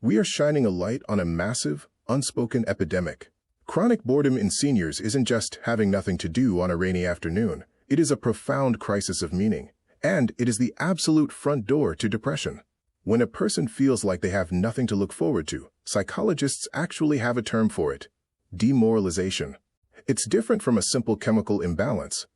We are shining a light on a massive, unspoken epidemic. Chronic boredom in seniors isn't just having nothing to do on a rainy afternoon. It is a profound crisis of meaning, and it is the absolute front door to depression. When a person feels like they have nothing to look forward to, psychologists actually have a term for it: demoralization. It's different from a simple chemical imbalance.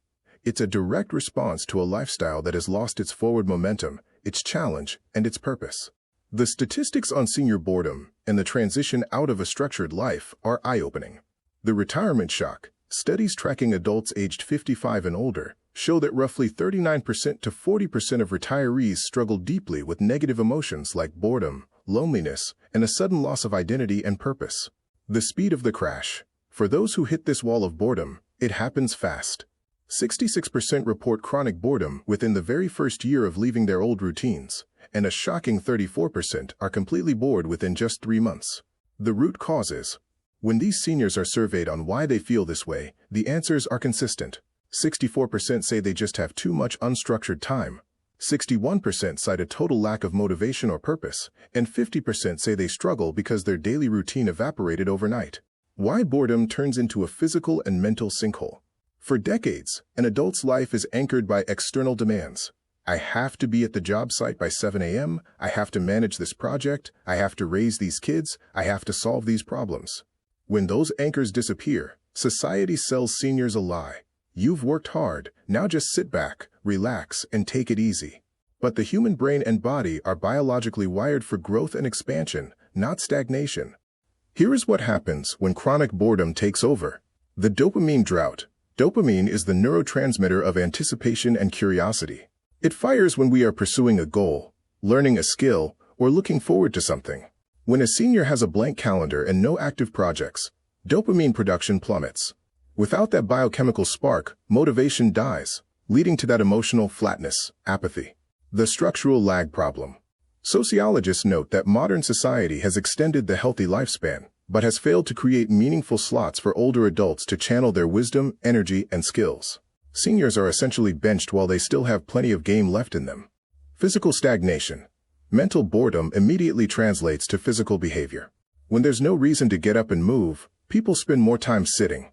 It's a direct response to a lifestyle that has lost its forward momentum, its challenge, and its purpose. The statistics on senior boredom and the transition out of a structured life are eye-opening. The retirement shock, studies tracking adults aged 55 and older, show that roughly 39% to 40% of retirees struggle deeply with negative emotions like boredom, loneliness, and a sudden loss of identity and purpose. The speed of the crash. For those who hit this wall of boredom, it happens fast. 66% report chronic boredom within the very first year of leaving their old routines, and a shocking 34% are completely bored within just 3 months. The root causes. When these seniors are surveyed on why they feel this way, the answers are consistent. 64% say they just have too much unstructured time. 61% cite a total lack of motivation or purpose, and 50% say they struggle because their daily routine evaporated overnight. Why boredom turns into a physical and mental sinkhole. For decades, an adult's life is anchored by external demands. I have to be at the job site by 7 a.m., I have to manage this project, I have to raise these kids, I have to solve these problems. When those anchors disappear, society sells seniors a lie. You've worked hard, now just sit back, relax, and take it easy. But the human brain and body are biologically wired for growth and expansion, not stagnation. Here is what happens when chronic boredom takes over. The dopamine drought. Dopamine is the neurotransmitter of anticipation and curiosity. It fires when we are pursuing a goal, learning a skill, or looking forward to something. When a senior has a blank calendar and no active projects, dopamine production plummets. Without that biochemical spark, motivation dies, leading to that emotional flatness, apathy. The structural lag problem. Sociologists note that modern society has extended the healthy lifespan, but has failed to create meaningful slots for older adults to channel their wisdom, energy, and skills. Seniors are essentially benched while they still have plenty of game left in them. Physical stagnation. Mental boredom immediately translates to physical behavior. When there's no reason to get up and move, people spend more time sitting.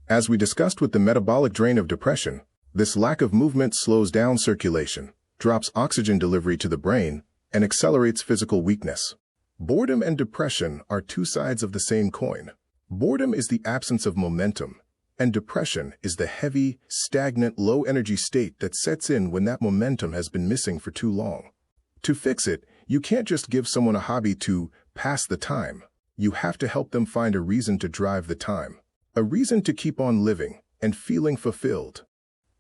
As we discussed with the metabolic drain of depression, this lack of movement slows down circulation, drops oxygen delivery to the brain, and accelerates physical weakness. Boredom and depression are two sides of the same coin. Boredom is the absence of momentum, and depression is the heavy, stagnant, low-energy state that sets in when that momentum has been missing for too long. To fix it, you can't just give someone a hobby to pass the time. You have to help them find a reason to drive the time. A reason to keep on living and feeling fulfilled.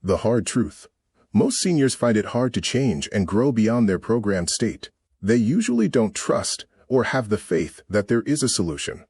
The hard truth. Most seniors find it hard to change and grow beyond their programmed state. They usually don't trust or have the faith that there is a solution.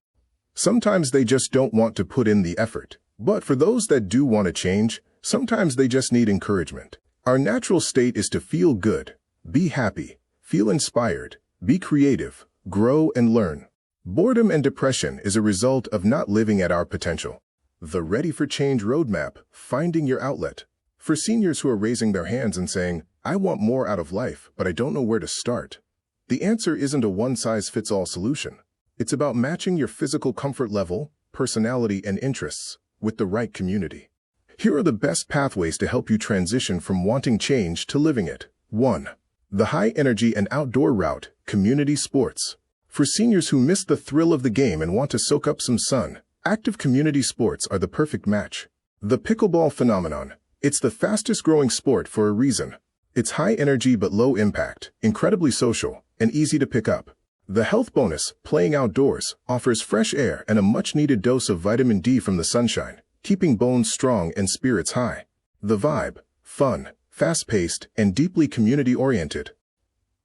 Sometimes they just don't want to put in the effort. But for those that do want to change, sometimes they just need encouragement. Our natural state is to feel good, be happy, feel inspired, be creative, grow and learn. Boredom and depression is a result of not living at our potential. The Ready for Change roadmap, finding your outlet. For seniors who are raising their hands and saying, I want more out of life, but I don't know where to start. The answer isn't a one-size-fits-all solution. It's about matching your physical comfort level, personality, and interests with the right community. Here are the best pathways to help you transition from wanting change to living it. 1. The high-energy and outdoor route, community sports. For seniors who miss the thrill of the game and want to soak up some sun, active community sports are the perfect match. The pickleball phenomenon. It's the fastest-growing sport for a reason. It's high energy but low impact, incredibly social, and easy to pick up. The health bonus, playing outdoors, offers fresh air and a much-needed dose of vitamin D from the sunshine, keeping bones strong and spirits high. The vibe, fun, fast-paced, and deeply community-oriented.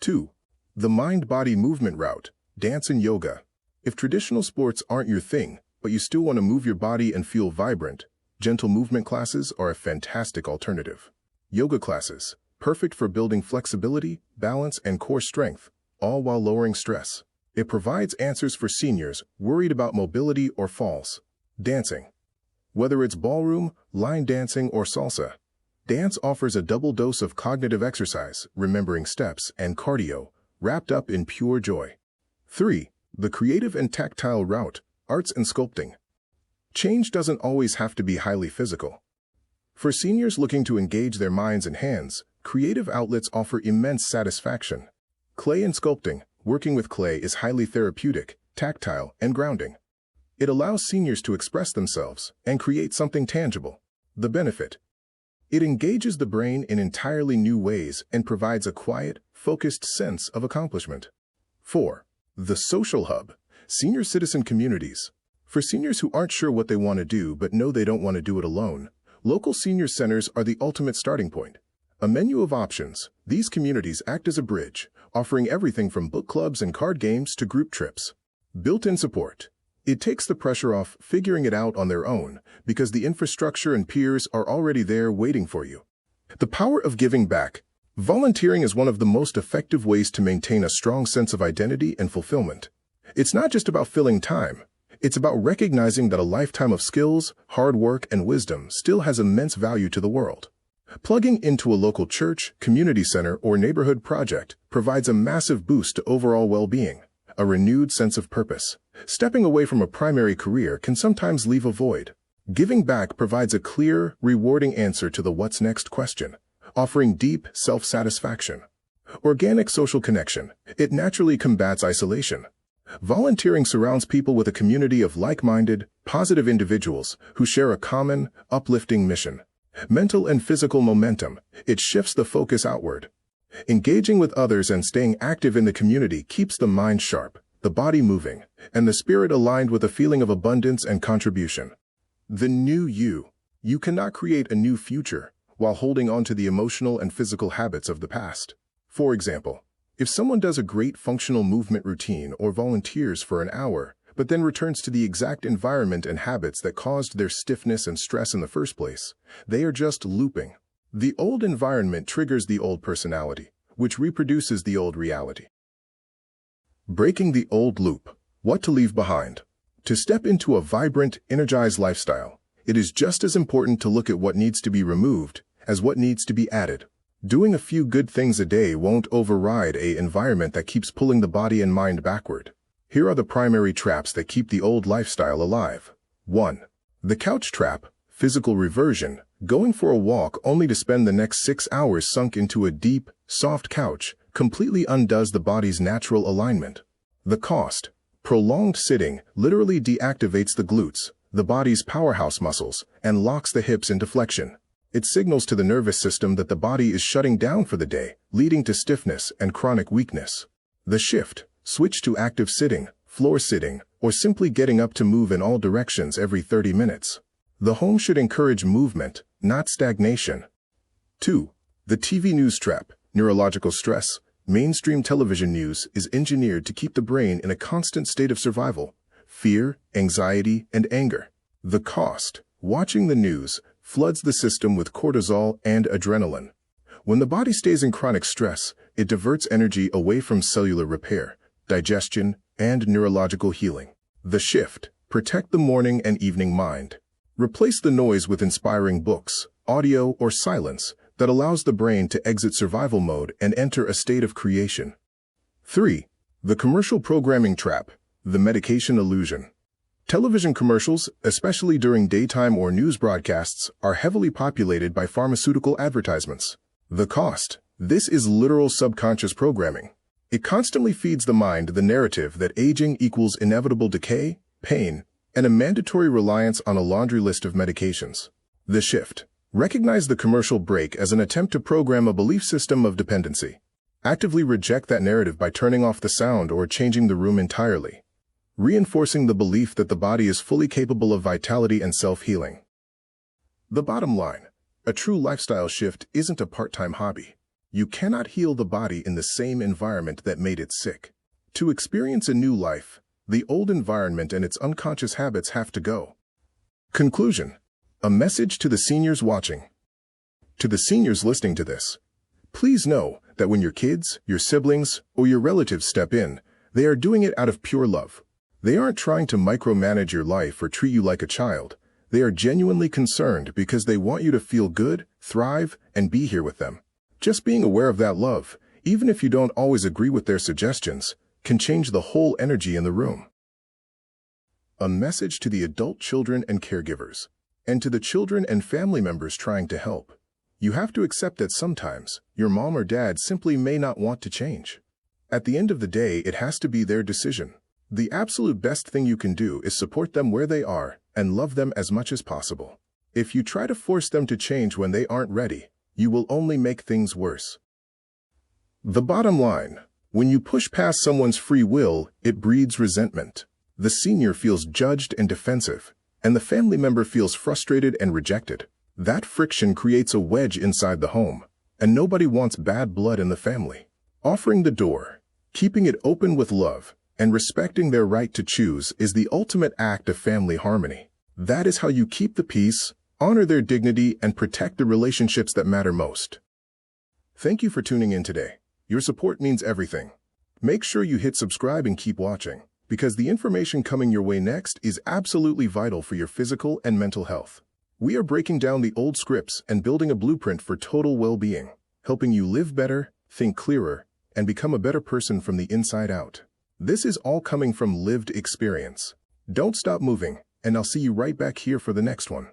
2. The mind-body movement route, dance and yoga. If traditional sports aren't your thing, but you still want to move your body and feel vibrant, gentle movement classes are a fantastic alternative. Yoga classes, perfect for building flexibility, balance, and core strength, all while lowering stress. It provides answers for seniors worried about mobility or falls. Dancing. Whether it's ballroom, line dancing, or salsa, dance offers a double dose of cognitive exercise, remembering steps, and cardio, wrapped up in pure joy. 3. The creative and tactile route, arts and sculpting. Change doesn't always have to be highly physical. For seniors looking to engage their minds and hands, creative outlets offer immense satisfaction. Clay and sculpting, working with clay is highly therapeutic, tactile, and grounding. It allows seniors to express themselves and create something tangible. The benefit: it engages the brain in entirely new ways and provides a quiet, focused sense of accomplishment. 4. The social hub, senior citizen communities. For seniors who aren't sure what they want to do but know they don't want to do it alone, local senior centers are the ultimate starting point. A menu of options, these communities act as a bridge, offering everything from book clubs and card games to group trips. Built-in support. It takes the pressure off figuring it out on their own because the infrastructure and peers are already there waiting for you. The power of giving back. Volunteering is one of the most effective ways to maintain a strong sense of identity and fulfillment. It's not just about filling time. It's about recognizing that a lifetime of skills, hard work, and wisdom still has immense value to the world. Plugging into a local church, community center, or neighborhood project provides a massive boost to overall well-being, a renewed sense of purpose. Stepping away from a primary career can sometimes leave a void. Giving back provides a clear, rewarding answer to the what's next question, offering deep self-satisfaction. Organic social connection. It naturally combats isolation. Volunteering surrounds people with a community of like-minded, positive individuals who share a common, uplifting mission. Mental and physical momentum. It shifts the focus outward. Engaging with others and staying active in the community keeps the mind sharp, the body moving, and the spirit aligned with a feeling of abundance and contribution. The new you. You cannot create a new future while holding on to the emotional and physical habits of the past. For example, if someone does a great functional movement routine or volunteers for an hour, but then returns to the exact environment and habits that caused their stiffness and stress in the first place, they are just looping. The old environment triggers the old personality, which reproduces the old reality. Breaking the old loop. What to leave behind. To step into a vibrant, energized lifestyle, it is just as important to look at what needs to be removed as what needs to be added. Doing a few good things a day won't override an environment that keeps pulling the body and mind backward. Here are the primary traps that keep the old lifestyle alive. 1. The couch trap, physical reversion, going for a walk only to spend the next 6 hours sunk into a deep, soft couch, completely undoes the body's natural alignment. The cost. Prolonged sitting literally deactivates the glutes, the body's powerhouse muscles, and locks the hips into flexion. It signals to the nervous system that the body is shutting down for the day, leading to stiffness and chronic weakness. The shift. Switch to active sitting, floor sitting, or simply getting up to move in all directions every 30 minutes. The home should encourage movement, not stagnation. 2. The TV news trap, neurological stress. Mainstream television news is engineered to keep the brain in a constant state of survival, fear, anxiety, and anger. The cost. Watching the news floods the system with cortisol and adrenaline. When the body stays in chronic stress, it diverts energy away from cellular repair, digestion, and neurological healing. The shift. Protect the morning and evening mind. Replace the noise with inspiring books, audio, or silence that allows the brain to exit survival mode and enter a state of creation. 3. The commercial programming trap, the medication illusion. Television commercials, especially during daytime or news broadcasts, are heavily populated by pharmaceutical advertisements. The cost. This is literal subconscious programming. It constantly feeds the mind the narrative that aging equals inevitable decay, pain, and a mandatory reliance on a laundry list of medications. The shift. Recognize the commercial break as an attempt to program a belief system of dependency. Actively reject that narrative by turning off the sound or changing the room entirely, reinforcing the belief that the body is fully capable of vitality and self-healing. The bottom line, a true lifestyle shift isn't a part-time hobby. You cannot heal the body in the same environment that made it sick. To experience a new life, the old environment and its unconscious habits have to go. Conclusion. A message to the seniors watching. To the seniors listening to this, please know that when your kids, your siblings, or your relatives step in, they are doing it out of pure love. They aren't trying to micromanage your life or treat you like a child. They are genuinely concerned because they want you to feel good, thrive, and be here with them. Just being aware of that love, even if you don't always agree with their suggestions, can change the whole energy in the room. A message to the adult children and caregivers, and to the children and family members trying to help. You have to accept that sometimes your mom or dad simply may not want to change. At the end of the day, it has to be their decision. The absolute best thing you can do is support them where they are and love them as much as possible. If you try to force them to change when they aren't ready, you will only make things worse. The bottom line: when you push past someone's free will, it breeds resentment. The senior feels judged and defensive, and the family member feels frustrated and rejected. That friction creates a wedge inside the home, and nobody wants bad blood in the family. Offering the door, keeping it open with love, and respecting their right to choose is the ultimate act of family harmony. That is how you keep the peace, honor their dignity, and protect the relationships that matter most. Thank you for tuning in today. Your support means everything. Make sure you hit subscribe and keep watching, because the information coming your way next is absolutely vital for your physical and mental health. We are breaking down the old scripts and building a blueprint for total well-being, helping you live better, think clearer, and become a better person from the inside out. This is all coming from lived experience. Don't stop moving, and I'll see you right back here for the next one.